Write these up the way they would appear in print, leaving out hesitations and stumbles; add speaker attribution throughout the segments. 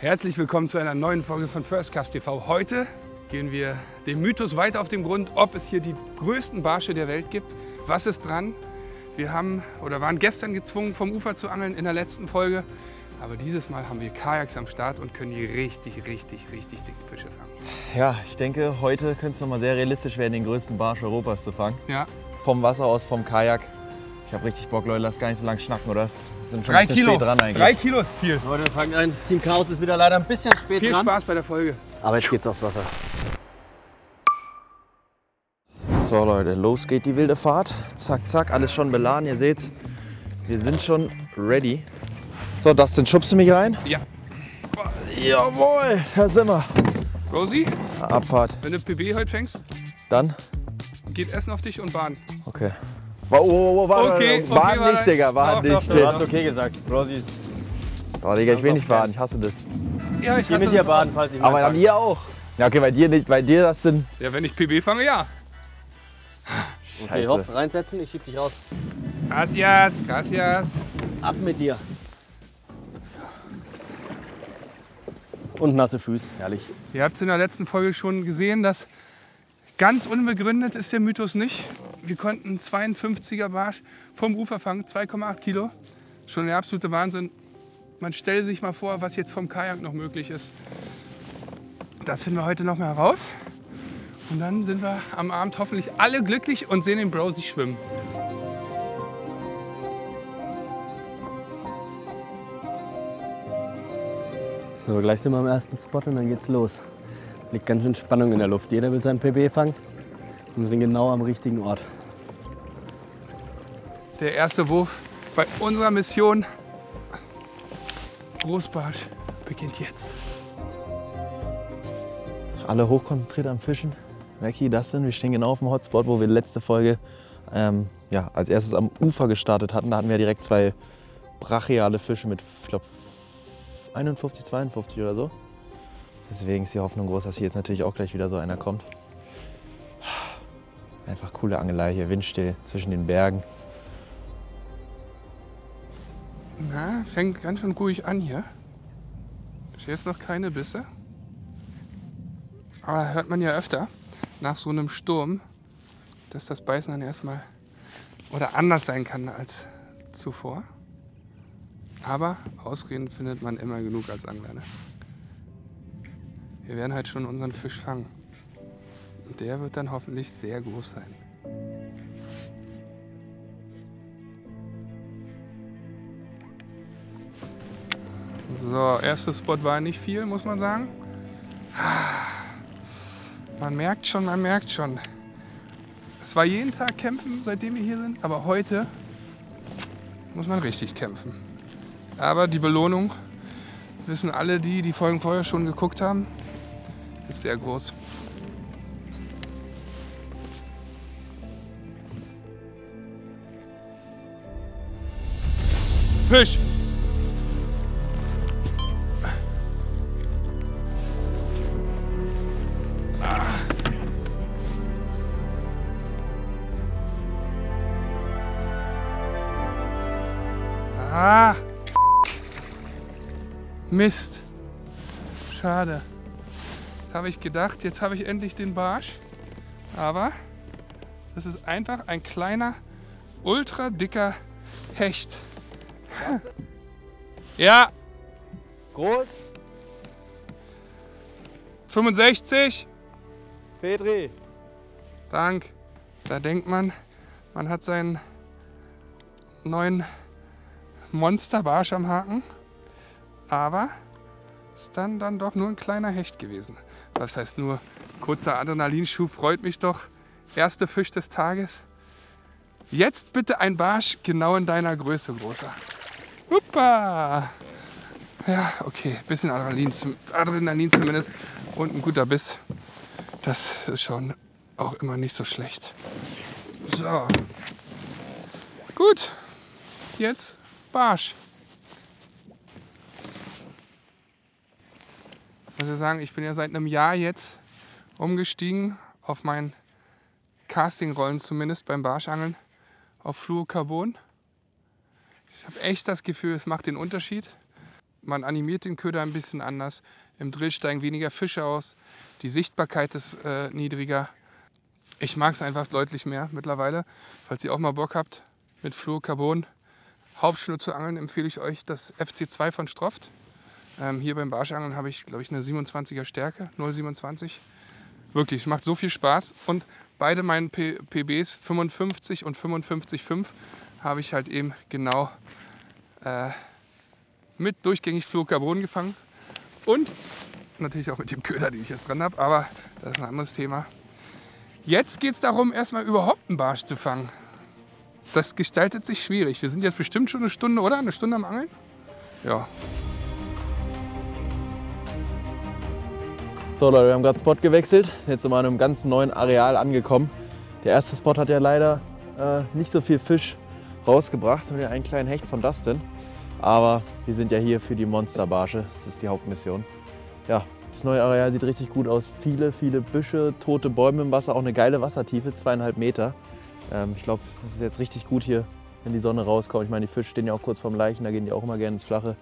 Speaker 1: Herzlich willkommen zu einer neuen Folge von First Cast TV. Heute gehen wir dem Mythos weiter auf den Grund, ob es hier die größten Barsche der Welt gibt. Was ist dran? Wir waren gestern gezwungen, vom Ufer zu angeln in der letzten Folge. Aber dieses Mal haben wir Kajaks am Start und können hier richtig dicke Fische fangen.
Speaker 2: Ja, ich denke, heute könnte es noch mal sehr realistisch werden, den größten Barsch Europas zu fangen.
Speaker 1: Ja.
Speaker 2: Vom Wasser aus, vom Kajak. Ich habe richtig Bock, Leute, lass gar nicht so lange schnacken, oder? Wir sind schon
Speaker 1: 3
Speaker 2: ein bisschen
Speaker 1: Kilo.
Speaker 2: spät dran eigentlich.
Speaker 1: 3 Kilo ist Ziel.
Speaker 3: Leute, wir fangen an. Team Chaos ist wieder leider ein bisschen spät
Speaker 1: Viel
Speaker 3: dran.
Speaker 1: Spaß bei der Folge.
Speaker 3: Aber jetzt geht's aufs Wasser.
Speaker 2: So Leute, los geht die wilde Fahrt. Zack, zack, alles schon beladen, ihr seht's. Wir sind schon ready. So, Dustin, schubst du mich rein?
Speaker 1: Ja.
Speaker 2: Jawohl, da sind wir.
Speaker 1: Rosie,
Speaker 2: Abfahrt.
Speaker 1: wenn du PB heute fängst,
Speaker 2: Dann?
Speaker 1: geht Essen auf dich und baden.
Speaker 2: Okay. Warte,
Speaker 1: Okay,
Speaker 2: baden
Speaker 1: warte.
Speaker 2: nicht, Digga, baden
Speaker 1: Doch,
Speaker 2: nicht.
Speaker 1: doch,
Speaker 3: Du hast okay gesagt. Rosie ist.
Speaker 2: Oh, Digga, ich will nicht baden, ich hasse das.
Speaker 1: Ja,
Speaker 3: Ich gehe mit dir baden, falls ich mal
Speaker 2: Aber an ihr auch. Ja, okay, bei dir nicht, bei dir das sind...
Speaker 1: Ja, wenn ich PB fange, ja.
Speaker 3: Okay,
Speaker 2: Scheiße.
Speaker 3: hopp, reinsetzen, ich schieb dich raus.
Speaker 1: Gracias.
Speaker 3: Ab mit dir. Und nasse Füße, herrlich.
Speaker 1: Ihr habt es in der letzten Folge schon gesehen, dass ganz unbegründet ist der Mythos nicht. Wir konnten einen 52er Barsch vom Ufer fangen, 2,8 Kilo. Schon der absolute Wahnsinn. Man stellt sich mal vor, was jetzt vom Kajak noch möglich ist. Das finden wir heute noch mal heraus. Und dann sind wir am Abend hoffentlich alle glücklich und sehen den Brosi schwimmen.
Speaker 3: So, gleich sind wir am ersten Spot und dann geht's los. Liegt ganz schön Spannung in der Luft. Jeder will seinen PB fangen. Und wir sind genau am richtigen Ort.
Speaker 1: Der erste Wurf bei unserer Mission Großbarsch beginnt jetzt.
Speaker 2: Alle hochkonzentriert am Fischen. Mackie, Dustin, wir stehen genau auf dem Hotspot, wo wir letzte Folge als erstes am Ufer gestartet hatten. Da hatten wir direkt 2 brachiale Fische mit, ich glaube, 51, 52 oder so. Deswegen ist die Hoffnung groß, dass hier jetzt natürlich auch gleich wieder so einer kommt. Einfach coole Angelei hier, windstill zwischen den Bergen.
Speaker 1: Na, fängt ganz schön ruhig an hier. Bis jetzt noch keine Bisse. Aber hört man ja öfter nach so einem Sturm, dass das Beißen dann erstmal oder anders sein kann als zuvor. Aber Ausreden findet man immer genug als Angler. Ne? Wir werden halt schon unseren Fisch fangen. Und der wird dann hoffentlich sehr groß sein. So, erster Spot war nicht viel, muss man sagen. Man merkt schon. Es war jeden Tag kämpfen, seitdem wir hier sind, aber heute muss man richtig kämpfen. Aber die Belohnung, wissen alle die Folgen vorher schon geguckt haben, ist sehr groß. Fisch! Ah! Mist. Schade. Jetzt habe ich gedacht, jetzt habe ich endlich den Barsch. Aber das ist einfach ein kleiner, ultra dicker Hecht. Ja,
Speaker 2: Groß,
Speaker 1: 65.
Speaker 2: Petri.
Speaker 1: Dank. Da denkt man, man hat seinen neuen Monsterbarsch am Haken. Aber ist dann doch nur ein kleiner Hecht gewesen. Das heißt nur, kurzer Adrenalinschub, freut mich doch. Erster Fisch des Tages. Jetzt bitte ein Barsch genau in deiner Größe, Großer. Huppa! Ja, okay, bisschen Adrenalin zumindest und ein guter Biss. Das ist schon auch immer nicht so schlecht. So. Gut, jetzt Barsch. Ich muss ja sagen, ich bin ja seit einem Jahr jetzt umgestiegen auf mein Castingrollen, zumindest beim Barschangeln, auf Fluorocarbon. Ich habe echt das Gefühl, es macht den Unterschied. Man animiert den Köder ein bisschen anders. Im Drill steigen weniger Fische aus. Die Sichtbarkeit ist niedriger. Ich mag es einfach deutlich mehr mittlerweile. Falls ihr auch mal Bock habt, mit Fluorocarbon Hauptschnur zu angeln, empfehle ich euch das FC2 von Stroft. Hier beim Barschangeln habe ich, glaube ich, eine 27er Stärke, 0,27. Wirklich, es macht so viel Spaß. Und beide meinen PBs, 55 und 55,5, habe ich halt eben genau mit durchgängig Fluorocarbon gefangen. Und natürlich auch mit dem Köder, den ich jetzt dran habe, aber das ist ein anderes Thema. Jetzt geht es darum, erstmal überhaupt einen Barsch zu fangen. Das gestaltet sich schwierig. Wir sind jetzt bestimmt schon eine Stunde, oder? Eine Stunde am Angeln? Ja.
Speaker 2: So Leute, wir haben gerade Spot gewechselt, jetzt sind wir an einem ganz neuen Areal angekommen. Der erste Spot hat ja leider nicht so viel Fisch rausgebracht, nur den einen kleinen Hecht von Dustin. Aber wir sind ja hier für die Monsterbarsche, das ist die Hauptmission. Ja, das neue Areal sieht richtig gut aus. Viele, viele Büsche, tote Bäume im Wasser, auch eine geile Wassertiefe, 2,5 Meter. Ich glaube, das ist jetzt richtig gut hier, wenn die Sonne rauskommt. Ich meine, die Fische stehen ja auch kurz vorm Leichen, da gehen die auch immer gerne ins Flache.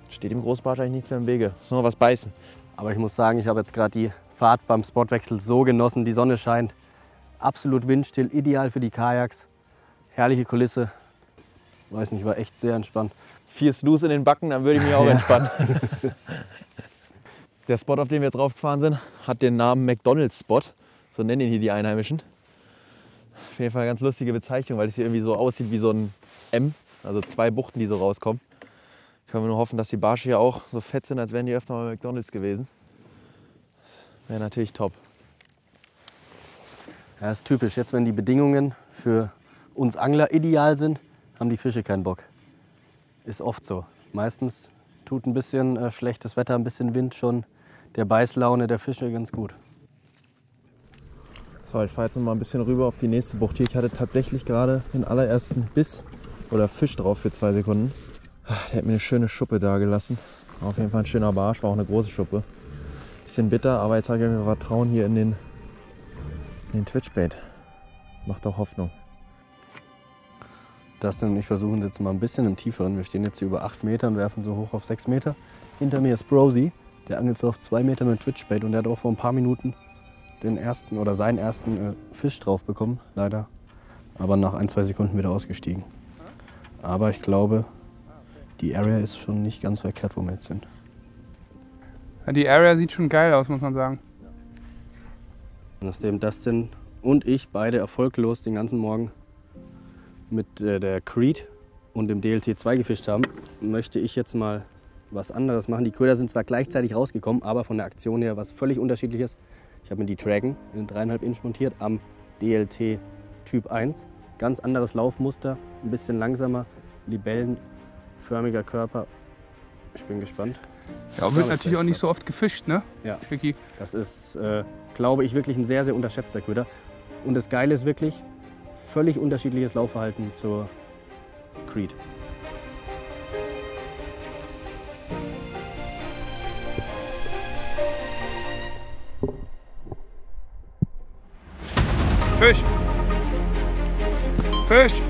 Speaker 2: Steht dem Großbarsch eigentlich nichts mehr im Wege. Muss nur was beißen.
Speaker 3: Aber ich muss sagen, ich habe jetzt gerade die Fahrt beim Spotwechsel so genossen. Die Sonne scheint, absolut windstill, ideal für die Kajaks. Herrliche Kulisse. Weiß nicht, war echt sehr entspannt.
Speaker 2: 4 Snooze in den Backen, dann würde ich mich auch entspannen. Der Spot, auf den wir jetzt raufgefahren sind, hat den Namen McDonald's Spot. So nennen ihn hier die Einheimischen. Auf jeden Fall eine ganz lustige Bezeichnung, weil es hier irgendwie so aussieht wie so ein M. Also 2 Buchten, die so rauskommen. Können wir nur hoffen, dass die Barsche hier auch so fett sind, als wären die öfter mal bei McDonald's gewesen. Das wäre natürlich top.
Speaker 3: Ja, ist typisch. Jetzt, wenn die Bedingungen für uns Angler ideal sind, haben die Fische keinen Bock. Ist oft so. Meistens tut ein bisschen schlechtes Wetter, ein bisschen Wind schon der Beißlaune der Fische ganz gut.
Speaker 2: So, ich fahre jetzt noch mal ein bisschen rüber auf die nächste Bucht hier. Ich hatte tatsächlich gerade den allerersten Biss oder Fisch drauf für 2 Sekunden. Der hat mir eine schöne Schuppe da gelassen. Auf jeden Fall ein schöner Barsch, war auch eine große Schuppe. Bisschen bitter, aber jetzt habe ich mir Vertrauen hier in den Twitchbait. Macht auch Hoffnung.
Speaker 3: Dustin und ich versuchen jetzt mal ein bisschen im Tieferen. Wir stehen jetzt hier über 8 Meter und werfen so hoch auf 6 Meter. Hinter mir ist Brosy, der angelt so auf 2 Meter mit Twitchbait und der hat auch vor ein paar Minuten den ersten oder seinen ersten Fisch drauf bekommen, leider. Aber nach 1-2 Sekunden wieder ausgestiegen. Aber ich glaube, die Area ist schon nicht ganz verkehrt, wo wir jetzt sind.
Speaker 1: Ja, die Area sieht schon geil aus, muss man sagen.
Speaker 3: Nachdem Dustin und ich beide erfolglos den ganzen Morgen mit der Creed und dem DLT2 gefischt haben, möchte ich jetzt mal was anderes machen. Die Köder sind zwar gleichzeitig rausgekommen, aber von der Aktion her was völlig unterschiedliches. Ich habe mir die Dragon in 3,5 Inch montiert am DLT Typ 1. Ganz anderes Laufmuster, ein bisschen langsamer, libellenförmiger Körper. Ich bin gespannt.
Speaker 1: Ja, wird natürlich auch nicht so oft gefischt, ne?
Speaker 3: Ja,
Speaker 1: Vicky?
Speaker 3: das ist, glaube ich, wirklich ein sehr, sehr unterschätzter Köder. Und das Geile ist wirklich, völlig unterschiedliches Laufverhalten zur Creed.
Speaker 1: Fisch! Fisch!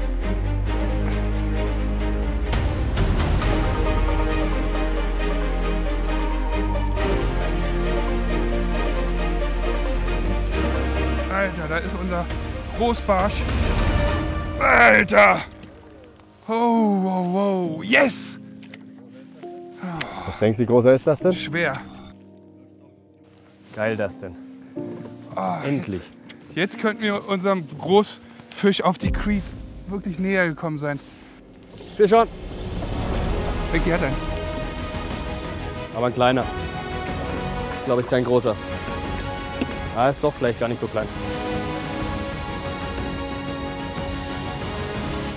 Speaker 1: Alter, da ist unser Großbarsch. Alter! Oh, wow, wow. Yes!
Speaker 3: Was denkst du, wie groß ist das denn?
Speaker 1: Schwer.
Speaker 3: Geil, das denn.
Speaker 1: Oh,
Speaker 3: Endlich.
Speaker 1: Jetzt könnten wir unserem Großfisch auf die Creed wirklich näher gekommen sein.
Speaker 3: Fisch on.
Speaker 1: Vicky hat einen.
Speaker 3: Aber ein kleiner. Glaube ich, kein großer. Ah, ist doch vielleicht gar nicht so klein.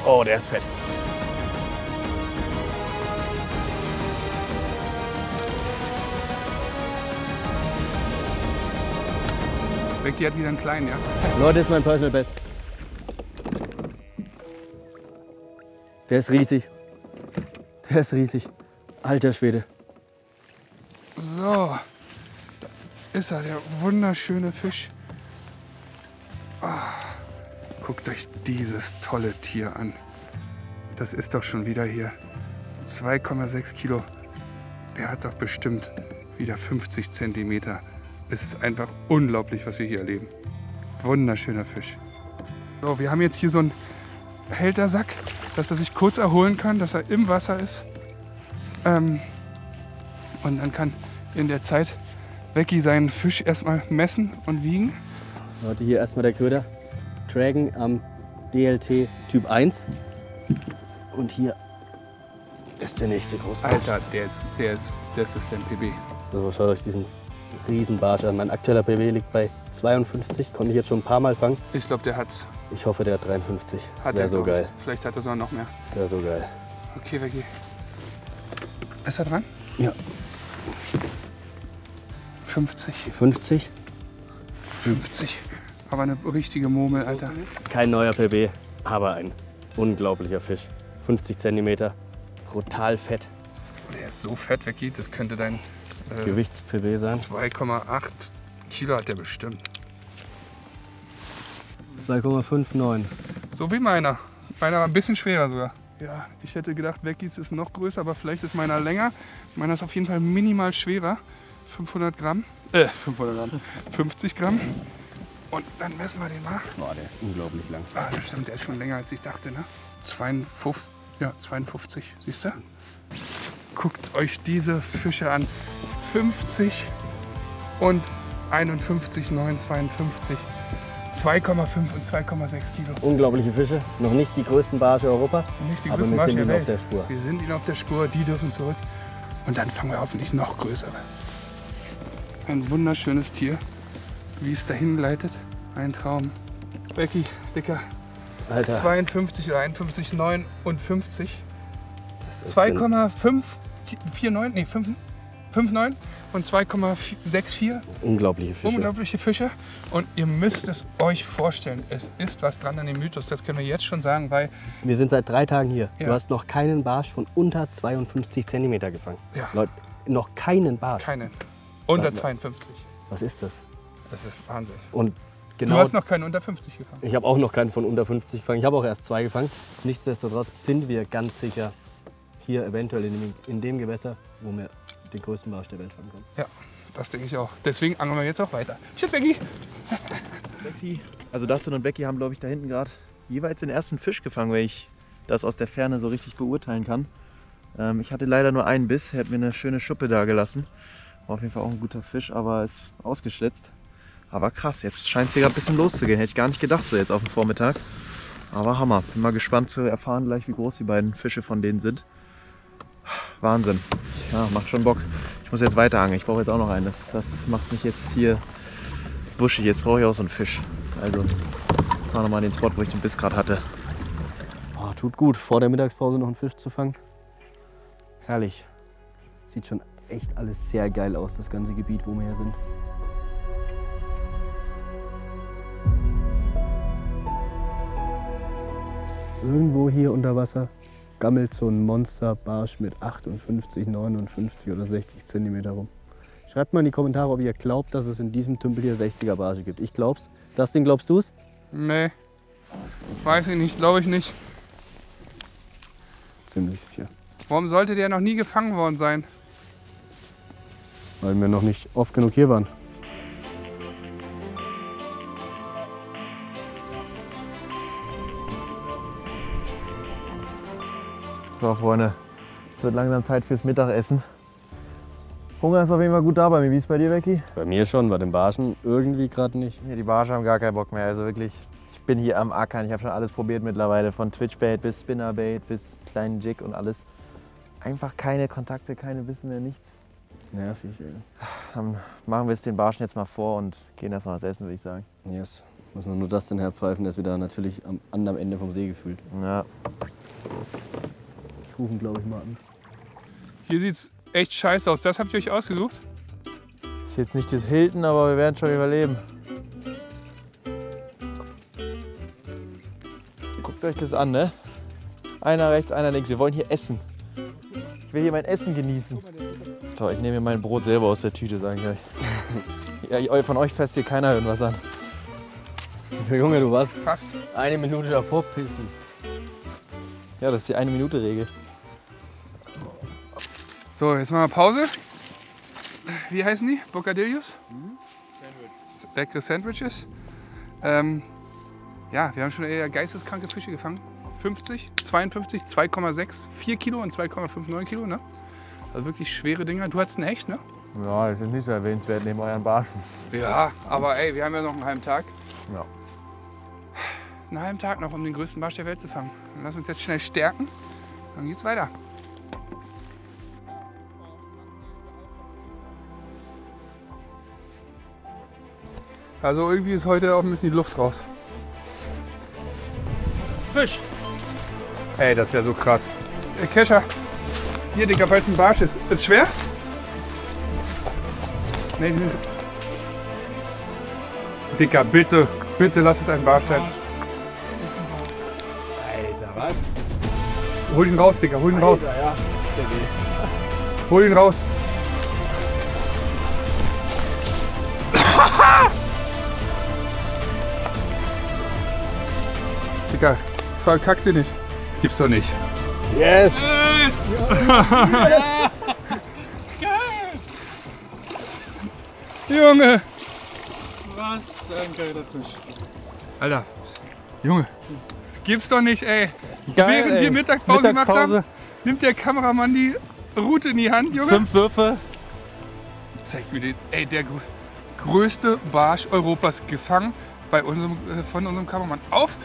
Speaker 3: Oh, der ist fett.
Speaker 1: Vicky hat wieder einen kleinen, ja?
Speaker 3: Leute, das ist mein Personal Best. Der ist riesig. Der ist riesig. Alter Schwede.
Speaker 1: So, da ist er, der wunderschöne Fisch. Ah, guckt euch dieses tolle Tier an. Das ist doch schon wieder hier 2,6 Kilo. Der hat doch bestimmt wieder 50 Zentimeter. Es ist einfach unglaublich, was wir hier erleben. Wunderschöner Fisch. So, wir haben jetzt hier so einen Haltersack, dass er sich kurz erholen kann, dass er im Wasser ist. Und dann kann in der Zeit Becky seinen Fisch erstmal messen und wiegen.
Speaker 3: Leute, hier erstmal der Köder. Dragon am DLT Typ 1. Und hier ist der nächste Großbarsch.
Speaker 1: Alter, das ist der PB.
Speaker 3: So, schaut euch diesen Riesenbarsch an. Mein aktueller PB liegt bei 52. Konnte ich jetzt schon ein paar Mal fangen.
Speaker 1: Ich glaube, der hat's.
Speaker 3: Ich hoffe, der hat 53. Das
Speaker 1: Hat
Speaker 3: wäre
Speaker 1: er,
Speaker 3: so
Speaker 1: glaub ich.
Speaker 3: geil.
Speaker 1: Vielleicht hat er sogar noch mehr.
Speaker 3: Das wäre so geil.
Speaker 1: Okay, Becky. Ist er dran?
Speaker 3: Ja.
Speaker 1: 50.
Speaker 3: 50.
Speaker 1: 50. Aber eine richtige Murmel, Alter.
Speaker 3: Kein neuer PB, aber ein unglaublicher Fisch. 50 cm. Brutal fett.
Speaker 1: Der ist so fett, Becky. Das könnte dein
Speaker 3: Gewichts-PB sein.
Speaker 1: 2,8 Kilo hat der bestimmt.
Speaker 3: 2,59.
Speaker 1: So wie meiner. Meiner war ein bisschen schwerer sogar. Ja, ich hätte gedacht, Beckys ist noch größer, aber vielleicht ist meiner länger. Meiner ist auf jeden Fall minimal schwerer. 500 Gramm. 500 Gramm. 50 Gramm. Und dann messen wir den mal.
Speaker 3: Boah, der ist unglaublich lang.
Speaker 1: Ah, das stimmt, der ist schon länger als ich dachte, ne? 52. Ja, 52. Siehst du? Guckt euch diese Fische an. 50 und 51, 9, 52. 2,5 und 2,6 Kilo.
Speaker 3: Unglaubliche Fische. Noch nicht die größten Barsche Europas.
Speaker 1: Nicht die
Speaker 3: aber
Speaker 1: größten
Speaker 3: wir
Speaker 1: Barsche
Speaker 3: sind
Speaker 1: der
Speaker 3: ihnen
Speaker 1: Welt.
Speaker 3: auf der Spur.
Speaker 1: Wir sind ihnen auf der Spur, die dürfen zurück. Und dann fangen wir hoffentlich noch größere. Ein wunderschönes Tier, wie es dahin gleitet. Ein Traum. Becky, Dicker.
Speaker 3: Alter,
Speaker 1: 52 oder 51, 59.
Speaker 3: das ist
Speaker 1: 2,549, nee, 5,9 und 2,64.
Speaker 3: unglaubliche Fische.
Speaker 1: Unglaubliche Fische. Und ihr müsst es euch vorstellen, es ist was dran an dem Mythos. Das können wir jetzt schon sagen, weil
Speaker 3: Wir sind seit 3 Tagen hier.
Speaker 1: Ja.
Speaker 3: Du hast noch keinen Barsch von unter 52 cm gefangen.
Speaker 1: Ja.
Speaker 3: Leute, noch keinen Barsch.
Speaker 1: keinen. Unter
Speaker 3: Warte.
Speaker 1: 52.
Speaker 3: Was ist das?
Speaker 1: Das ist Wahnsinn.
Speaker 3: Und
Speaker 1: Du
Speaker 3: genau,
Speaker 1: hast noch keinen unter 50 gefangen.
Speaker 3: ich habe auch noch keinen von unter 50 gefangen. Ich habe auch erst 2 gefangen. Nichtsdestotrotz sind wir ganz sicher hier eventuell in dem Gewässer, wo wir den größten Barsch der Welt fangen können.
Speaker 1: Ja, das denke ich auch. Deswegen angeln wir jetzt auch weiter. Tschüss, Becky.
Speaker 2: Becky, also Dustin und Becky haben, glaube ich, da hinten gerade jeweils den ersten Fisch gefangen, weil ich das aus der Ferne so richtig beurteilen kann. Ich hatte leider nur einen Biss, er hat mir eine schöne Schuppe da gelassen. War auf jeden Fall auch ein guter Fisch, aber ist ausgeschlitzt. Aber krass, jetzt scheint es hier gerade ein bisschen loszugehen. Hätte ich gar nicht gedacht, so jetzt auf dem Vormittag. Aber Hammer. Bin mal gespannt zu erfahren gleich, wie groß die beiden Fische von denen sind. Wahnsinn. Ja, macht schon Bock. Ich muss jetzt weiter angeln. Ich brauche jetzt auch noch einen. Das macht mich jetzt hier wuschig. Jetzt brauche ich auch so einen Fisch. Also ich fahre nochmal an den Spot, wo ich den Biss gerade hatte.
Speaker 3: Oh, tut gut, vor der Mittagspause noch einen Fisch zu fangen. Herrlich. Sieht schon echt alles sehr geil aus, das ganze Gebiet, wo wir hier sind. Irgendwo hier unter Wasser gammelt so ein Monsterbarsch mit 58, 59 oder 60 cm rum. Schreibt mal in die Kommentare, ob ihr glaubt, dass es in diesem Tümpel hier 60er Barsche gibt. Ich glaub's. Dustin, glaubst du's?
Speaker 1: Nee. Weiß ich nicht, glaube ich nicht.
Speaker 3: Ziemlich sicher.
Speaker 1: Warum sollte der noch nie gefangen worden sein?
Speaker 3: Weil wir noch nicht oft genug hier waren.
Speaker 2: So, Freunde, es wird langsam Zeit fürs Mittagessen. Hunger ist auf jeden Fall gut da bei mir. Wie ist es bei dir, Becky?
Speaker 3: Bei mir schon, bei den Barschen irgendwie gerade nicht.
Speaker 2: Ja, die Barsche haben gar keinen Bock mehr. Also wirklich, ich bin hier am Ackern. Ich habe schon alles probiert mittlerweile. Von Twitchbait bis Spinnerbait bis kleinen Jig und alles. Einfach keine Kontakte, keine Wissen mehr, nichts.
Speaker 3: Nervig, ey.
Speaker 2: Dann machen wir es den Barschen jetzt mal vor und gehen erstmal was essen, würde ich sagen.
Speaker 3: Yes. Muss man nur Dustin herpfeifen, der ist wieder natürlich am anderen Ende vom See gefühlt.
Speaker 2: Ja.
Speaker 3: Ich rufe ihn, glaube ich, mal an.
Speaker 1: Hier sieht's echt scheiße aus. Das habt ihr euch ausgesucht?
Speaker 2: Ist jetzt nicht das Hilton, aber wir werden schon überleben. Guckt euch das an, ne? Einer rechts, einer links. Wir wollen hier essen. Ich will hier mein Essen genießen. So, ich nehme mir mein Brot selber aus der Tüte, sage ich euch. Ja, von euch fässt hier keiner irgendwas an.
Speaker 3: Junge, du warst
Speaker 1: Fast.
Speaker 3: 1 Minute davor pissen.
Speaker 2: Ja, das ist die 1-Minute-Regel.
Speaker 1: So, jetzt machen wir Pause. Wie heißen die? Bocadillos? Leckere Sandwiches. Ja, wir haben schon eher geisteskranke Fische gefangen. 50, 52, 2,6, 4 Kilo und 2,59 Kilo. Ne? Also wirklich schwere Dinger. Du hattest einen Hecht, ne?
Speaker 2: Ja, das ist nicht so erwähnenswert neben euren Barschen.
Speaker 1: Ja, aber ey, wir haben ja noch einen halben Tag.
Speaker 2: Ja.
Speaker 1: Einen halben Tag noch, um den größten Barsch der Welt zu fangen. Dann lass uns jetzt schnell stärken. Dann geht's weiter. Also irgendwie ist heute auch ein bisschen die Luft raus.
Speaker 4: Fisch!
Speaker 1: Ey, das wäre so krass. Kescher, hier, Digga, weil es ein Barsch ist. Ist schwer? Nee, nee. Dicker, bitte, bitte lass es ein Barsch sein.
Speaker 4: Alter, was?
Speaker 1: Hol ihn raus, Digga, hol ihn raus.
Speaker 4: Alter, ja.
Speaker 1: Hol ihn raus. Digga, verkack dir nicht. Das gibt's doch nicht.
Speaker 3: Yes!
Speaker 4: Geil!
Speaker 1: Junge!
Speaker 4: Was ein geiler Fisch.
Speaker 1: Alter, Junge, das gibt's doch nicht, ey.
Speaker 4: Geil,
Speaker 1: Während
Speaker 4: ey.
Speaker 1: wir Mittagspause gemacht
Speaker 4: Mittagspause.
Speaker 1: haben, nimmt der Kameramann die Route in die Hand, Junge.
Speaker 4: 5 Würfe.
Speaker 1: Zeig mir den. Ey, der größte Barsch Europas gefangen bei unserem, von unserem Kameramann. Auf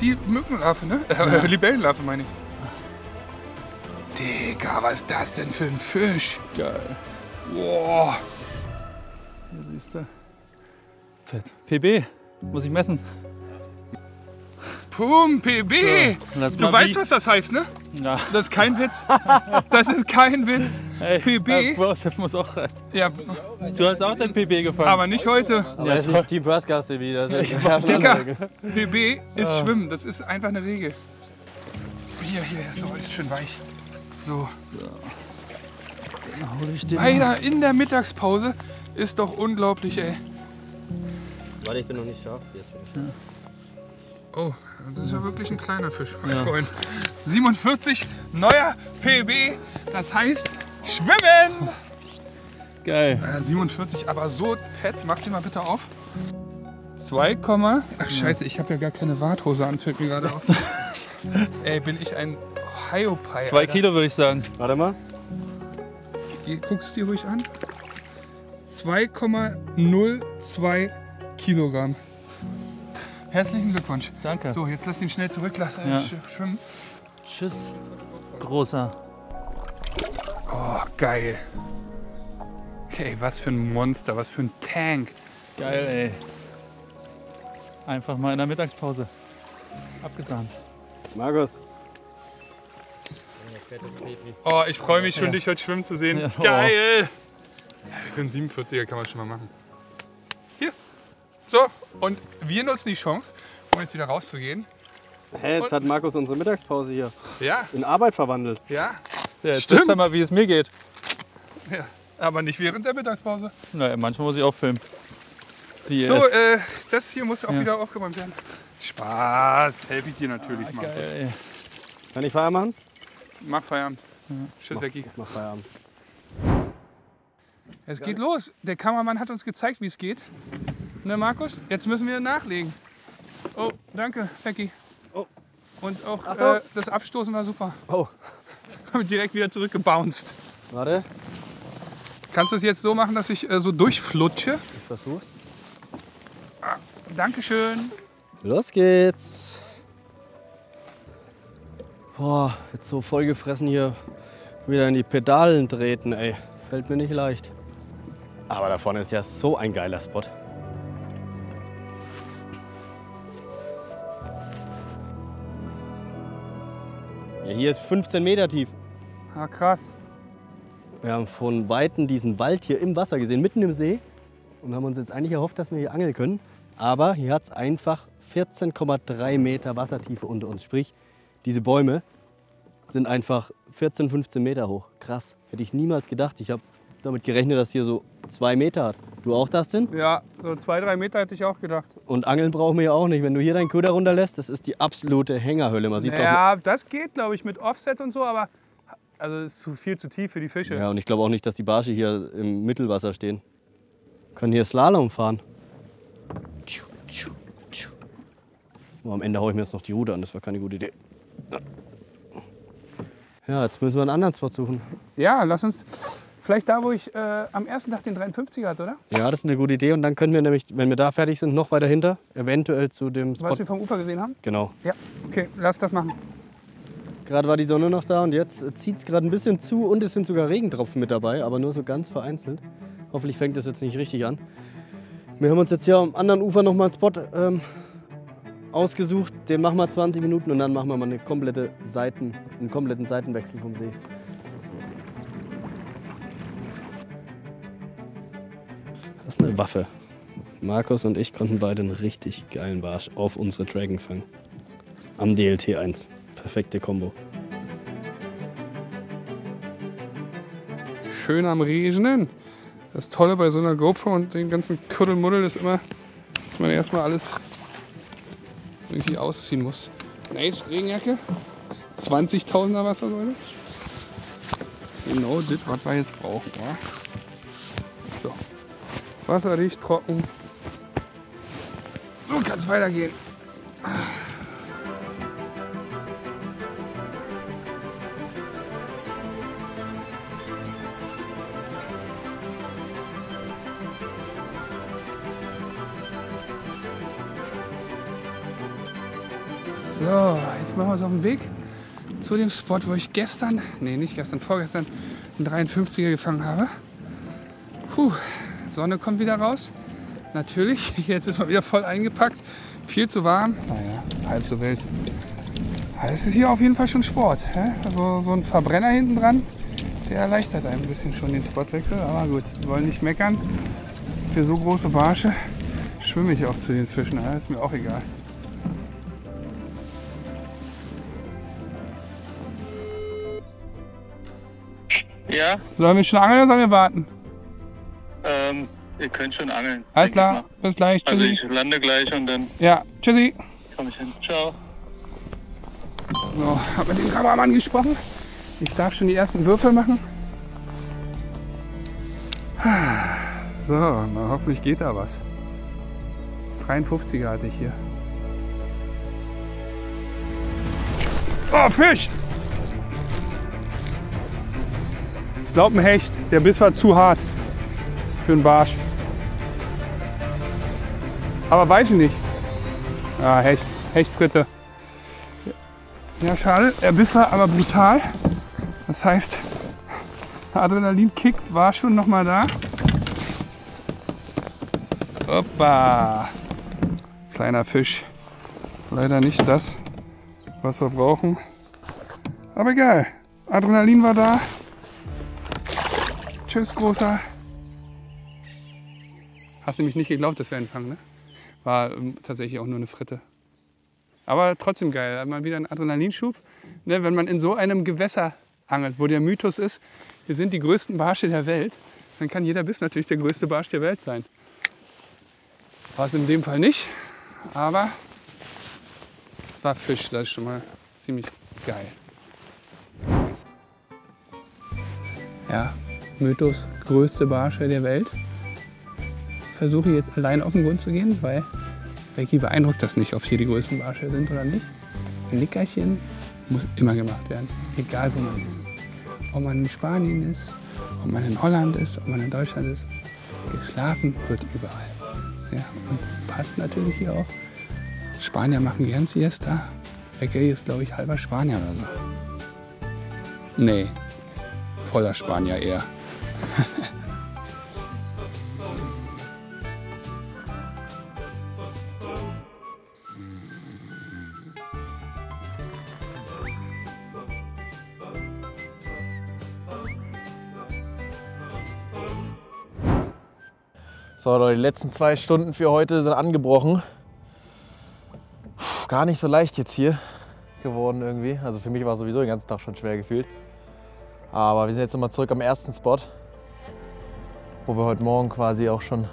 Speaker 1: die Mückenlarve, ne? Libellenlarve meine ich. Digga, was ist das denn für ein Fisch?
Speaker 4: Geil.
Speaker 1: Boah.
Speaker 4: Hier siehst du. Fett. PB. Muss ich messen.
Speaker 1: Pum, PB.
Speaker 4: So, lass
Speaker 1: Du
Speaker 4: mal
Speaker 1: weißt,
Speaker 4: wiegen.
Speaker 1: was das heißt, ne?
Speaker 4: Ja.
Speaker 1: Das ist kein Witz. Das ist kein Witz.
Speaker 4: Hey,
Speaker 1: PB.
Speaker 4: Josef muss auch rein.
Speaker 1: Ja,
Speaker 4: Du hast auch dein PB gefangen.
Speaker 1: aber nicht heute.
Speaker 3: Aber das ist nicht Team First Gast wieder. Das ist
Speaker 1: Dicker, PB ist Schwimmen. Das ist einfach eine Regel. Hier, so, ist schön weich. So.
Speaker 4: Dann hol ich den.
Speaker 1: Alter, in der Mittagspause ist doch unglaublich, ey.
Speaker 3: Warte, ich bin noch nicht scharf. Jetzt bin ich scharf.
Speaker 1: Oh, das ist ja wirklich ein kleiner Fisch, mein Freund. 47, neuer PB, das heißt Schwimmen.
Speaker 4: Geil.
Speaker 1: 47, aber so fett, mach den mal bitte auf. 2, ach scheiße, ich habe ja gar keine Warthose an, fällt mir gerade auf. Ey, bin ich ein Hiopai.
Speaker 4: 2 Kilo würde ich sagen.
Speaker 3: Warte mal.
Speaker 1: Guck's dir ruhig an. 2,02 Kilogramm. Herzlichen Glückwunsch.
Speaker 4: Danke.
Speaker 1: So, jetzt lass den schnell zurücklassen.
Speaker 4: Ja.
Speaker 1: Schwimmen.
Speaker 4: Tschüss. Großer.
Speaker 1: Oh, geil. Okay, was für ein Monster, was für ein Tank.
Speaker 4: Geil, ey. Einfach mal in der Mittagspause. Abgesahnt.
Speaker 3: Markus.
Speaker 1: Oh, ich freue mich schon, dich heute schwimmen zu sehen.
Speaker 4: Ja, oh.
Speaker 1: Geil. Für einen 47er kann man schon mal machen. Hier. So, und wir nutzen die Chance, um jetzt wieder rauszugehen.
Speaker 3: Hey, jetzt hat Markus unsere Mittagspause hier
Speaker 1: Ja,
Speaker 3: in Arbeit verwandelt.
Speaker 1: ja.
Speaker 4: Ja, jetzt
Speaker 1: Stimmt.
Speaker 4: wisst ihr mal, wie es mir geht.
Speaker 1: Ja, aber nicht während der Mittagspause.
Speaker 4: Naja, manchmal muss ich auch filmen. Wie ihr
Speaker 1: So,
Speaker 4: esst.
Speaker 1: das hier muss auch
Speaker 4: Ja.
Speaker 1: wieder aufgeräumt werden. Spaß, helfe ich dir natürlich mal.
Speaker 4: Geil, ey.
Speaker 3: Kann ich Feierabend machen?
Speaker 1: Mach Feierabend. Tschüss, Becky.
Speaker 3: Mach Feierabend.
Speaker 1: Es geht los. Der Kameramann hat uns gezeigt, wie es geht. Ne, Markus? Jetzt müssen wir nachlegen. Oh, danke, Becky.
Speaker 3: Oh.
Speaker 1: Und auch
Speaker 3: Achtung.
Speaker 1: das Abstoßen war super.
Speaker 3: Oh,
Speaker 1: Haben direkt wieder zurückgebounced.
Speaker 3: warte.
Speaker 1: Kannst du es jetzt so machen, dass ich so durchflutsche?
Speaker 3: Ich versuch's.
Speaker 1: Dankeschön.
Speaker 3: Los geht's. Boah, jetzt so vollgefressen hier wieder in die Pedalen treten, ey. Fällt mir nicht leicht. Aber da vorne ist ja so ein geiler Spot. Ja, hier ist 15 Meter tief.
Speaker 1: Ah, krass.
Speaker 3: Wir haben von Weitem diesen Wald hier im Wasser gesehen, mitten im See. Und haben uns jetzt eigentlich erhofft, dass wir hier angeln können. Aber hier hat es einfach 14,3 Meter Wassertiefe unter uns. Sprich, diese Bäume sind einfach 14, 15 Meter hoch. Krass, hätte ich niemals gedacht. Ich habe damit gerechnet, dass hier so 2 Meter hat. Du auch, Dustin?
Speaker 1: Ja, so 2, 3 Meter hätte ich auch gedacht.
Speaker 3: Und angeln brauchen wir ja auch nicht. Wenn du hier deinen Köder runterlässt, das ist die absolute Hängerhölle. Man sieht's auch.
Speaker 1: Ja, das geht, glaube ich, mit Offset und so, aber Also es ist viel zu tief für die Fische.
Speaker 3: Ja, und ich glaube auch nicht, dass die Barsche hier im Mittelwasser stehen. Können hier Slalom fahren. Oh, am Ende haue ich mir jetzt noch die Rute an, das war keine gute Idee. Ja, jetzt müssen wir einen anderen Spot suchen.
Speaker 1: Ja, lass uns vielleicht da, wo ich am ersten Tag den 53er hatte, oder?
Speaker 3: Ja, das ist eine gute Idee. Und dann können wir nämlich, wenn wir da fertig sind, noch weiter hinter, eventuell zu dem Spot.
Speaker 1: Was wir vom Ufer gesehen haben?
Speaker 3: Genau.
Speaker 1: Ja, okay, lass das machen.
Speaker 3: Gerade war die Sonne noch da und jetzt zieht es gerade ein bisschen zu und es sind sogar Regentropfen mit dabei, aber nur so ganz vereinzelt. Hoffentlich fängt das jetzt nicht richtig an. Wir haben uns jetzt hier am anderen Ufer noch mal einen Spot ausgesucht. Den machen wir 20 Minuten und dann machen wir mal einen kompletten Seitenwechsel vom See. Das ist eine Waffe. Markus und ich konnten beide einen richtig geilen Barsch auf unsere Dragon fangen. Am DLT1. Perfekte Kombo.
Speaker 1: Schön am Regnen. Das Tolle bei so einer GoPro und dem ganzen Kuddelmuddel ist immer, dass man erstmal alles irgendwie ausziehen muss. Nice Regenjacke. 20.000er Wassersäule. Genau das, was wir jetzt brauchen. Ja? So. Wasserdicht, trocken. So kann es weitergehen. So, jetzt machen wir uns auf den Weg zu dem Spot, wo ich vorgestern einen 53er gefangen habe. Puh, Sonne kommt wieder raus. Natürlich, jetzt ist man wieder voll eingepackt. Viel zu warm. Naja, halb so wild. Das ist hier auf jeden Fall schon Sport. Also so ein Verbrenner hinten dran, der erleichtert einem ein bisschen schon den Spotwechsel. Aber gut, wir wollen nicht meckern. Für so große Barsche schwimme ich auch zu den Fischen. Das ist mir auch egal.
Speaker 5: Ja,
Speaker 1: Sollen wir schon angeln oder sollen wir warten?
Speaker 5: ihr könnt schon angeln.
Speaker 1: Alles
Speaker 5: denk ich
Speaker 1: klar,
Speaker 5: mal.
Speaker 1: bis gleich.
Speaker 5: Also
Speaker 1: Tschüssi.
Speaker 5: ich lande gleich und dann
Speaker 1: Ja, tschüssi.
Speaker 5: komme ich hin. Ciao.
Speaker 1: So, hab mit dem Kameramann gesprochen. Ich darf schon die ersten Würfel machen. So, na, hoffentlich geht da was. 53er hatte ich hier. Oh, Fisch! Ich glaube ein Hecht. Der Biss war zu hart für einen Barsch. Aber weiß ich nicht. Ah, Hecht. Hechtfritte. Ja, schade. Der Biss war aber brutal. Das heißt, der Adrenalinkick war schon noch mal da. Hoppa. Kleiner Fisch. Leider nicht das, was wir brauchen. Aber egal. Adrenalin war da. Tschüss, Großer. Hast nämlich nicht geglaubt, dass wir ihn fangen, ne? War tatsächlich auch nur eine Fritte. Aber trotzdem geil. Mal wieder ein Adrenalinschub. Ne, wenn man in so einem Gewässer angelt, wo der Mythos ist, hier sind die größten Barsche der Welt, dann kann jeder Biss natürlich der größte Barsch der Welt sein. War es in dem Fall nicht, aber es war Fisch. Das ist schon mal ziemlich geil. Ja, Mythos, größte Barsche der Welt. Versuche jetzt allein auf den Grund zu gehen, weil Becky beeindruckt das nicht, ob hier die größten Barsche sind oder nicht. Ein Nickerchen muss immer gemacht werden, egal wo man ist. Ob man in Spanien ist, ob man in Holland ist, ob man in Deutschland ist. Geschlafen wird überall. Ja, und passt natürlich hier auch. Spanier machen gern Siesta. Becky ist, glaube ich, halber Spanier oder so. Nee, voller Spanier eher.
Speaker 2: So Leute, die letzten 2 Stunden für heute sind angebrochen. Gar nicht so leicht jetzt hier geworden irgendwie. Also für mich war es sowieso den ganzen Tag schon schwer gefühlt. Aber wir sind jetzt nochmal zurück am ersten Spot, wo wir heute Morgen quasi auch schon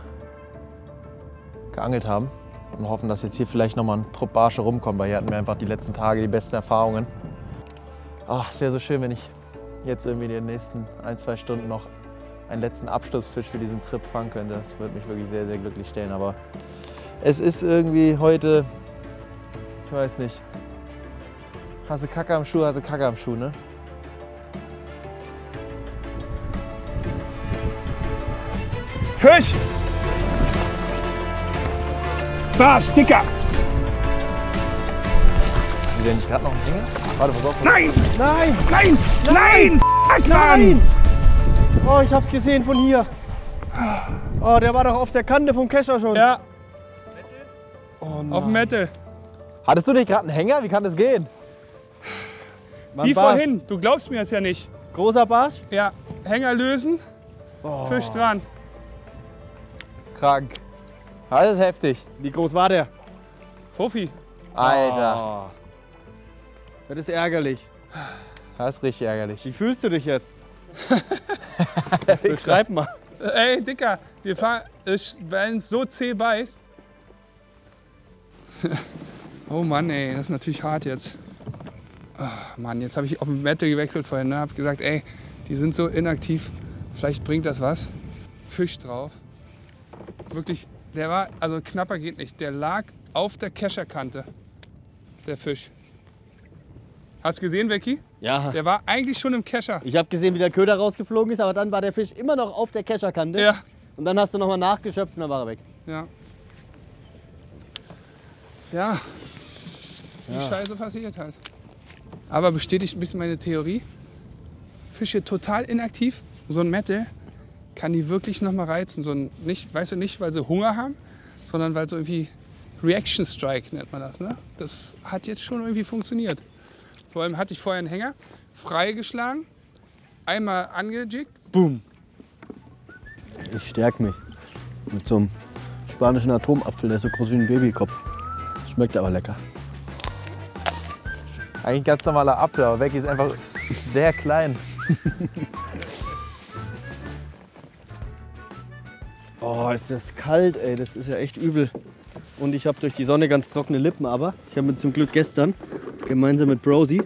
Speaker 2: geangelt haben. Und hoffen, dass jetzt hier vielleicht nochmal ein Trupp Barsche rumkommt, weil hier hatten wir einfach die letzten Tage die besten Erfahrungen. Ach, es wäre so schön, wenn ich jetzt irgendwie in den nächsten 1-2 Stunden noch einen letzten Abschlussfisch für diesen Trip fangen könnte. Das würde mich wirklich sehr, sehr glücklich stellen. Aber es ist irgendwie heute, ich weiß nicht, hast du Kacke am Schuh, ne?
Speaker 1: Fisch! Barsch, Dicker!
Speaker 2: Wie denn nicht gerade noch ein Hänger? Warte, pass auf.
Speaker 1: Nein!
Speaker 3: Nein!
Speaker 1: Nein! Nein! Fuck,
Speaker 3: Nein!
Speaker 1: Mann!
Speaker 3: Oh, ich hab's gesehen von hier. Oh, der war doch auf der Kante vom Kescher schon.
Speaker 1: Ja,
Speaker 3: Oh, Mann.
Speaker 1: auf dem Metal.
Speaker 2: Hattest du nicht gerade einen Hänger? Wie kann das gehen?
Speaker 3: Mann,
Speaker 1: Wie
Speaker 3: Barsch.
Speaker 1: vorhin. Du glaubst mir jetzt ja nicht.
Speaker 3: Großer Barsch?
Speaker 1: Ja, Hänger lösen, Fisch dran.
Speaker 2: Krank. Das ist heftig.
Speaker 3: Wie groß war der?
Speaker 1: Fuffi.
Speaker 2: Alter,
Speaker 3: Oh. Das ist ärgerlich.
Speaker 2: das ist richtig ärgerlich.
Speaker 3: Wie fühlst du dich jetzt? Beschreib mal.
Speaker 1: Ey, Dicker, wir fahren, wenn es so zäh beißt. Oh Mann, ey, das ist natürlich hart jetzt. Oh, Mann, jetzt habe ich auf den Metal gewechselt vorhin. Ne? Habe gesagt, ey, die sind so inaktiv. Vielleicht bringt das was. Fisch drauf. Wirklich, der war, also knapper geht nicht. Der lag auf der Kescherkante, der Fisch. Hast du gesehen, Becky?
Speaker 3: Ja.
Speaker 1: Der war eigentlich schon im Kescher.
Speaker 3: Ich habe gesehen, wie der Köder rausgeflogen ist, aber dann war der Fisch immer noch auf der Kescherkante.
Speaker 1: Ja,
Speaker 3: Und dann hast du nochmal nachgeschöpft und dann war er weg.
Speaker 1: ja. Ja, die Scheiße passiert halt. Aber bestätigt ein bisschen meine Theorie. Fische total inaktiv. So ein Metal kann die wirklich noch mal reizen. So ein, nicht, weißt du, nicht, weil sie Hunger haben, sondern weil so irgendwie Reaction Strike nennt man das. Ne? Das hat jetzt schon irgendwie funktioniert. Vor allem hatte ich vorher einen Hänger, freigeschlagen, einmal angejigt, boom.
Speaker 3: Ich stärke mich mit so einem spanischen Atomapfel, der ist so groß wie ein Babykopf. Schmeckt aber lecker.
Speaker 2: Eigentlich ganz normaler Apfel, aber Becky ist einfach sehr klein.
Speaker 3: Oh, ist das kalt, ey. Das ist ja echt übel. Und ich habe durch die Sonne ganz trockene Lippen, aber ich habe mir zum Glück gestern gemeinsam mit Brosi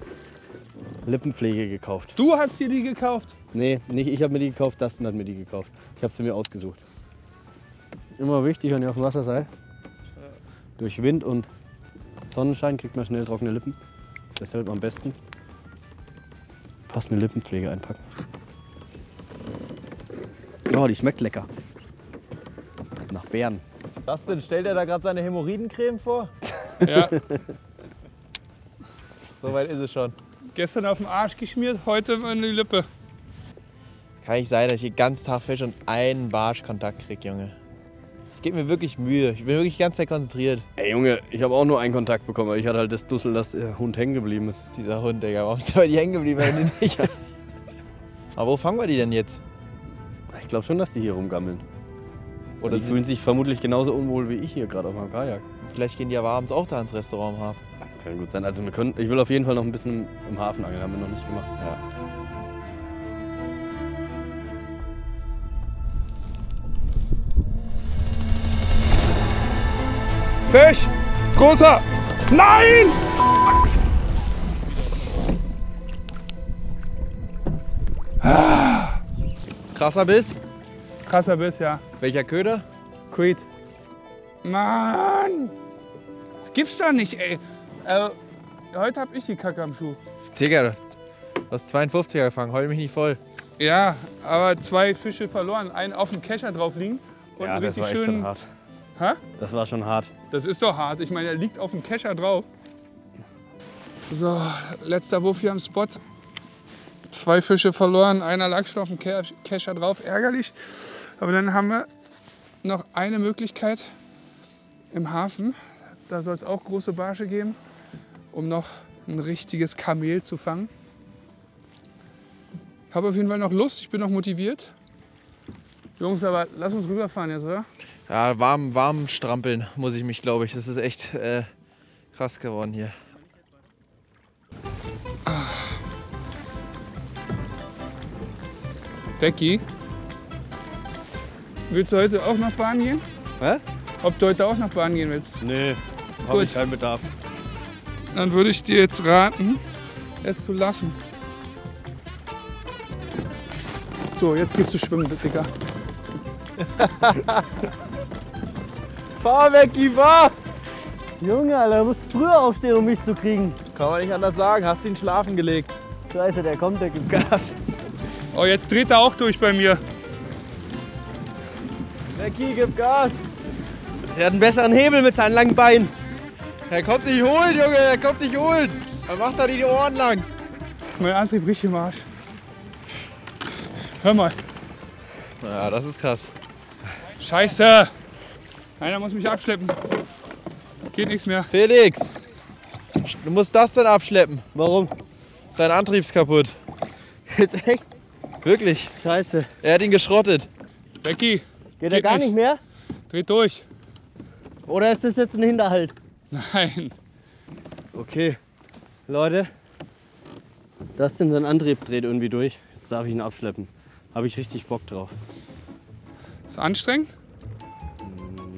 Speaker 3: Lippenpflege gekauft.
Speaker 1: Du hast dir die gekauft?
Speaker 3: Nee, nicht ich habe mir die gekauft, Dustin hat mir die gekauft. Ich habe sie mir ausgesucht. Immer wichtig, wenn ihr auf dem Wasser seid. Durch Wind und Sonnenschein kriegt man schnell trockene Lippen. Deshalb am besten passende Lippenpflege einpacken. Oh, die schmeckt lecker. Nach Beeren.
Speaker 2: Dustin, stellt er da gerade seine Hämorrhoidencreme vor?
Speaker 1: Ja.
Speaker 2: Soweit ist es schon.
Speaker 1: Gestern auf den Arsch geschmiert, heute in die Lippe.
Speaker 2: Kann nicht sein, dass ich hier ganz Tag Fisch und einen Barschkontakt kriege, Junge. Ich gebe mir wirklich Mühe. Ich bin wirklich die ganze Zeit konzentriert.
Speaker 3: Ey Junge, ich habe auch nur einen Kontakt bekommen, aber ich hatte halt das Dussel, dass der Hund hängen geblieben ist.
Speaker 2: Dieser Hund, Digga. Warum ist der bei dir hängen geblieben? Wenn die nicht? Aber wo fangen wir die denn jetzt?
Speaker 3: Ich glaube schon, dass die hier rumgammeln.
Speaker 2: Oder
Speaker 3: Die fühlen sich vermutlich genauso unwohl wie ich hier gerade auf meinem Kajak.
Speaker 2: vielleicht gehen die aber abends auch da ins Restaurant im Hafen.
Speaker 3: Kann gut sein. Also wir können, ich will auf jeden Fall noch ein bisschen im Hafen angeln, haben wir noch nicht gemacht.
Speaker 2: Ja.
Speaker 1: Fisch! Großer! Nein!
Speaker 2: Krasser Biss.
Speaker 1: Krasser Biss, ja.
Speaker 2: Welcher Köder?
Speaker 1: Creed. Mann! Das gibt's doch nicht, ey. Heute hab ich die Kacke am Schuh.
Speaker 2: Digga, du hast 52er gefangen. Heul mich nicht voll.
Speaker 1: Ja, aber 2 Fische verloren. Einen auf dem Kescher drauf liegen. Und
Speaker 3: Ja,
Speaker 1: einen
Speaker 3: das
Speaker 1: richtig
Speaker 3: war echt
Speaker 1: schönen.
Speaker 3: schon hart.
Speaker 1: Hä?
Speaker 3: Das war schon hart.
Speaker 1: Das ist doch hart. Ich meine, er liegt auf dem Kescher drauf. So, letzter Wurf hier am Spot. 2 Fische verloren, einer lag schon auf dem Kescher drauf. Ärgerlich. Aber dann haben wir noch eine Möglichkeit im Hafen. Da soll es auch große Barsche geben, um noch ein richtiges Kamel zu fangen. Ich habe auf jeden Fall noch Lust, ich bin noch motiviert. Jungs, aber lass uns rüberfahren jetzt, oder?
Speaker 2: Ja, warm strampeln muss ich mich, glaube ich. Das ist echt krass geworden hier.
Speaker 1: Becky, willst du heute auch noch baden gehen?
Speaker 3: Hä?
Speaker 1: Ob du heute auch noch baden gehen willst?
Speaker 3: Nee,
Speaker 1: Gut.
Speaker 3: habe ich keinen Bedarf.
Speaker 1: Dann würde ich dir jetzt raten, es zu lassen. So, jetzt gehst du schwimmen, Digga.
Speaker 2: Fahr weg, fahr!
Speaker 3: Junge, Alter, du musst früher aufstehen, um mich zu kriegen.
Speaker 2: Kann man nicht anders sagen, hast ihn schlafen gelegt.
Speaker 3: Scheiße, der kommt, der gibt Gas.
Speaker 1: Oh, jetzt dreht er auch durch bei mir.
Speaker 2: Mackie, gib Gas!
Speaker 3: Der hat einen besseren Hebel mit seinen langen Beinen.
Speaker 2: Er kommt dich holen, Junge, er kommt dich holen! Er macht da die Ohren lang.
Speaker 1: Mein Antrieb richtig im Arsch. Hör mal.
Speaker 2: Ja, das ist krass.
Speaker 1: Scheiße. Einer muss mich abschleppen. Geht nichts mehr.
Speaker 2: Felix, du musst das dann abschleppen.
Speaker 3: Warum?
Speaker 2: Sein Antrieb ist kaputt.
Speaker 3: Jetzt echt?
Speaker 2: Wirklich.
Speaker 3: Scheiße.
Speaker 2: Er hat ihn geschrottet.
Speaker 1: Becky.
Speaker 3: Geht er gar nicht mehr?
Speaker 1: Dreht durch.
Speaker 3: Oder ist das jetzt ein Hinterhalt?
Speaker 1: Nein.
Speaker 3: Okay. Leute, das denn sein Antrieb dreht irgendwie durch. Jetzt darf ich ihn abschleppen. Habe ich richtig Bock drauf.
Speaker 1: Ist anstrengend?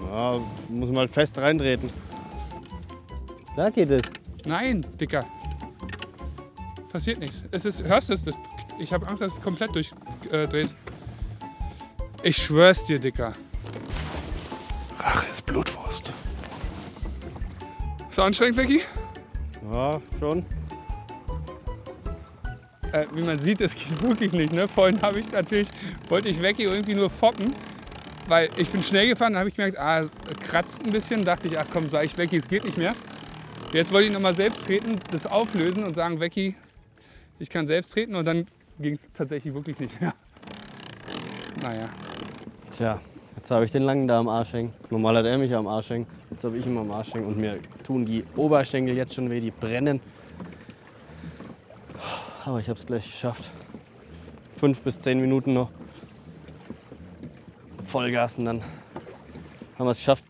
Speaker 3: Ja, muss mal fest reintreten. Da geht es.
Speaker 1: Nein, Dicker. Passiert nichts. Es ist, hörst du es? Ich habe Angst, dass es komplett durchdreht. Ich schwör's dir, Dicker.
Speaker 2: Rache ist Blutwurst.
Speaker 1: Ist anstrengend, Becky?
Speaker 3: Ja, schon.
Speaker 1: Wie man sieht, es geht wirklich nicht. Ne? Vorhin wollte ich Becky irgendwie nur foppen, weil ich bin schnell gefahren. Dann habe ich gemerkt, kratzt ein bisschen. Dachte ich, ach komm, sag ich Becky, es geht nicht mehr. Jetzt wollte ich nochmal selbst treten, das auflösen und sagen, Becky, ich kann selbst treten. Und dann ging es tatsächlich wirklich nicht mehr. Naja.
Speaker 3: Tja, jetzt habe ich den langen da am Arsch hängen. Normal hat er mich am Arsch hängen. Jetzt habe ich ihn am Arsch hängen und mir tun die Oberschenkel jetzt schon weh, die brennen. Aber ich habe es gleich geschafft. 5 bis 10 Minuten noch. Vollgas und dann haben wir es geschafft.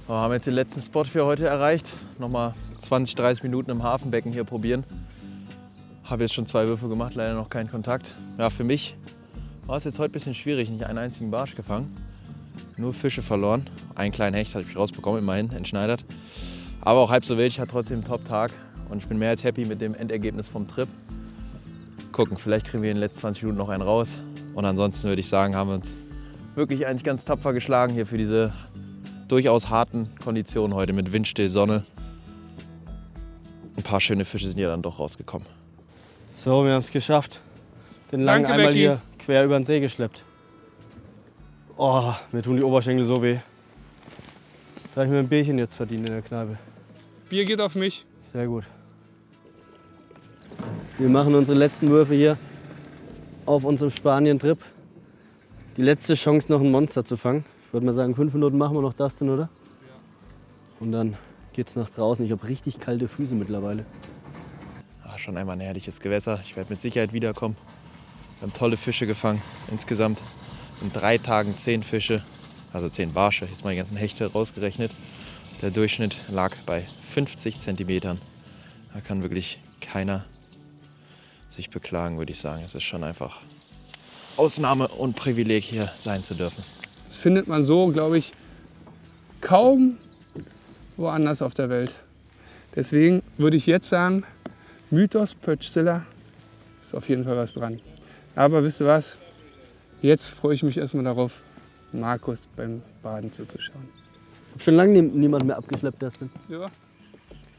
Speaker 2: Wir haben jetzt den letzten Spot für heute erreicht. Nochmal 20, 30 Minuten im Hafenbecken hier probieren. Habe jetzt schon 2 Würfe gemacht, leider noch keinen Kontakt. Ja, für mich war es jetzt heute ein bisschen schwierig, nicht einen einzigen Barsch gefangen. Nur Fische verloren. Einen kleinen Hecht habe ich rausbekommen, immerhin, entschneidert. Aber auch halb so wild, ich hatte trotzdem einen Top-Tag. Und ich bin mehr als happy mit dem Endergebnis vom Trip. Gucken, vielleicht kriegen wir in den letzten 20 Minuten noch einen raus. Und ansonsten würde ich sagen, haben wir uns wirklich eigentlich ganz tapfer geschlagen hier für diese durchaus harten Konditionen heute mit Windstill, Sonne. Ein paar schöne Fische sind ja dann doch rausgekommen.
Speaker 3: So, wir haben es geschafft. Den langen
Speaker 1: Danke,
Speaker 3: einmal
Speaker 1: Becky.
Speaker 3: hier quer über den See geschleppt. Oh, mir tun die Oberschenkel so weh. Da habe ich mir ein Bierchen jetzt verdient in der Kneipe.
Speaker 1: Bier geht auf mich.
Speaker 3: Sehr gut. Wir machen unsere letzten Würfe hier auf unserem Spanien-Trip. Die letzte Chance, noch ein Monster zu fangen. Ich würde mal sagen, 5 Minuten machen wir noch das denn, oder? Ja. Und dann geht's nach draußen. Ich habe richtig kalte Füße mittlerweile.
Speaker 2: Ja, schon einmal ein herrliches Gewässer. Ich werde mit Sicherheit wiederkommen. Wir haben tolle Fische gefangen. Insgesamt in 3 Tagen 10 Fische, also 10 Barsche. Jetzt mal die ganzen Hechte rausgerechnet. Der Durchschnitt lag bei 50 Zentimetern. Da kann wirklich keiner sich beklagen, würde ich sagen. Es ist schon einfach Ausnahme und Privileg, hier sein zu dürfen.
Speaker 1: Das findet man so, glaube ich, kaum woanders auf der Welt. Deswegen würde ich jetzt sagen, Mythos Pötschziller ist auf jeden Fall was dran. Aber wisst ihr was? Jetzt freue ich mich erstmal darauf, Markus beim Baden zuzuschauen.
Speaker 3: Ich habe schon lange niemand mehr abgeschleppt, das denn.
Speaker 1: Ja.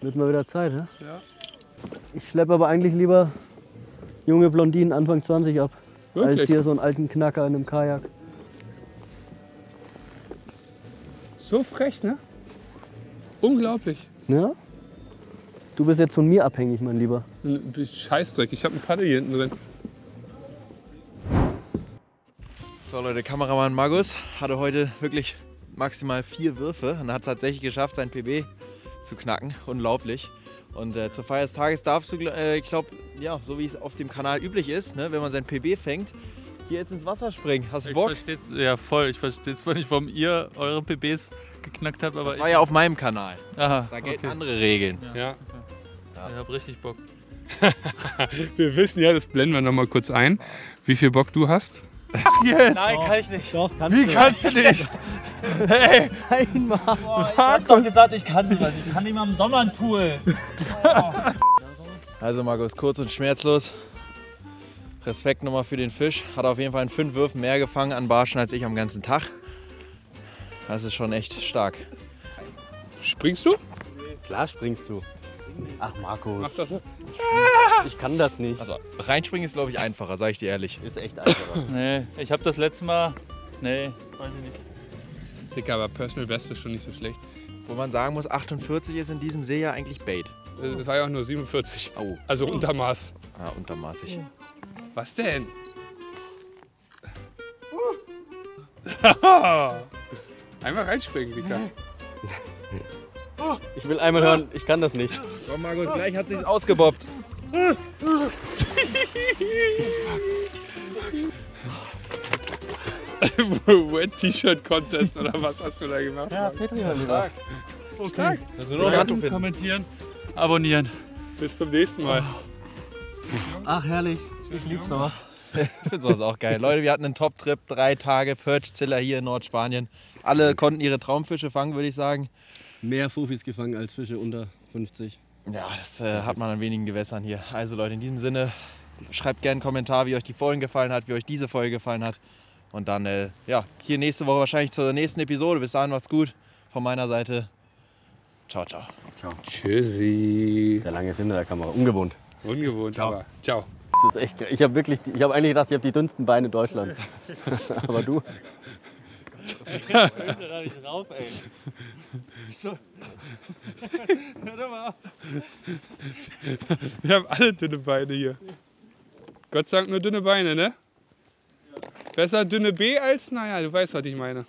Speaker 3: Wird mal wieder Zeit, ne?
Speaker 1: Ja.
Speaker 3: Ich schleppe aber eigentlich lieber junge Blondinen Anfang 20 ab,
Speaker 1: Wirklich?
Speaker 3: als hier so einen alten Knacker in einem Kajak.
Speaker 1: So frech, ne? Unglaublich.
Speaker 3: Ja? Du bist jetzt von mir abhängig, mein Lieber.
Speaker 1: Scheißdreck, ich habe ein Paddel hier hinten drin.
Speaker 2: So Leute, Kameramann Markus hatte heute wirklich maximal 4 Würfe und hat tatsächlich geschafft, sein PB zu knacken. Unglaublich. Und zur Feier des Tages darfst du, ich glaube, ja, so wie es auf dem Kanal üblich ist, ne, wenn man sein PB fängt, hier jetzt ins Wasser springen. Hast du Bock?
Speaker 4: Ich versteh's, ja voll. Ich verstehe zwar nicht, warum ihr eure PBs geknackt habt, aber
Speaker 2: Das war ja auf meinem Kanal.
Speaker 4: Aha,
Speaker 2: Da gelten
Speaker 4: okay.
Speaker 2: andere Regeln.
Speaker 1: Ja.
Speaker 4: Super. Ich hab richtig Bock.
Speaker 1: Wir wissen ja, das blenden wir noch mal kurz ein, wie viel Bock du hast.
Speaker 2: Jetzt!
Speaker 4: Nein, kann ich nicht.
Speaker 3: Doch, kannst
Speaker 2: Wie kannst du nicht? Hey!
Speaker 3: Einmal.
Speaker 4: Boah, ich hab doch gesagt, ich kann sowas. Ich kann nicht mal im Sommer einen Pool.
Speaker 2: Also Markus, kurz und schmerzlos. Respekt nochmal für den Fisch. Hat auf jeden Fall in 5 Würfen mehr gefangen an Barschen als ich am ganzen Tag. Das ist schon echt stark.
Speaker 1: Springst du?
Speaker 3: Klar springst du. Ach Markus,
Speaker 1: Mach das so.
Speaker 3: ich kann das nicht.
Speaker 2: Also reinspringen ist, glaube ich, einfacher, sage ich dir ehrlich.
Speaker 3: Ist echt einfacher.
Speaker 4: Nee, ich habe das letzte Mal. Nee, weiß ich nicht.
Speaker 1: Dicker, aber Personal Best ist schon nicht so schlecht.
Speaker 2: Wo man sagen muss, 48 ist in diesem See ja eigentlich Bait.
Speaker 1: Das war ja auch nur 47.
Speaker 2: Oh.
Speaker 1: Also Untermaß.
Speaker 2: Ah, untermaßig.
Speaker 1: Was denn? Einmal reinspringen, Dicker.
Speaker 3: Ich will einmal hören, ich kann das nicht.
Speaker 2: Komm, Markus, gleich hat sich's ausgebobbt.
Speaker 1: Wet T-Shirt Contest oder was hast du da gemacht?
Speaker 3: Ja, Petri, mein Lieber.
Speaker 1: Stark.
Speaker 2: Also nur noch Handtuch finden.
Speaker 4: Kommentieren, abonnieren.
Speaker 1: Bis zum nächsten Mal.
Speaker 3: Ach, herrlich. Ich liebe sowas.
Speaker 2: Ich finde sowas auch geil. Leute, wir hatten einen Top-Trip, 3 Tage Perch-Ziller hier in Nordspanien. Alle konnten ihre Traumfische fangen, würde ich sagen.
Speaker 3: Mehr Fufis gefangen als Fische unter 50.
Speaker 2: Ja, das hat man an wenigen Gewässern hier. Also Leute, in diesem Sinne, schreibt gerne einen Kommentar, wie euch die Folge gefallen hat, wie euch diese Folge gefallen hat. Und dann, ja, hier nächste Woche wahrscheinlich zur nächsten Episode. Bis dahin, macht's gut. Von meiner Seite, ciao, ciao.
Speaker 1: Tschüssi.
Speaker 3: Der lange ist hinter der Kamera. Ungewohnt.
Speaker 1: Ungewohnt, aber ciao.
Speaker 3: Das ist echt geil. Ich habe eigentlich gedacht, ich habe die dünnsten Beine Deutschlands. Aber du?
Speaker 4: Da nicht rauf, ey. So. Hör doch mal auf.
Speaker 1: Wir haben alle dünne Beine hier. Gott sei Dank nur dünne Beine, ne? Besser dünne B als, naja, du weißt, was ich meine.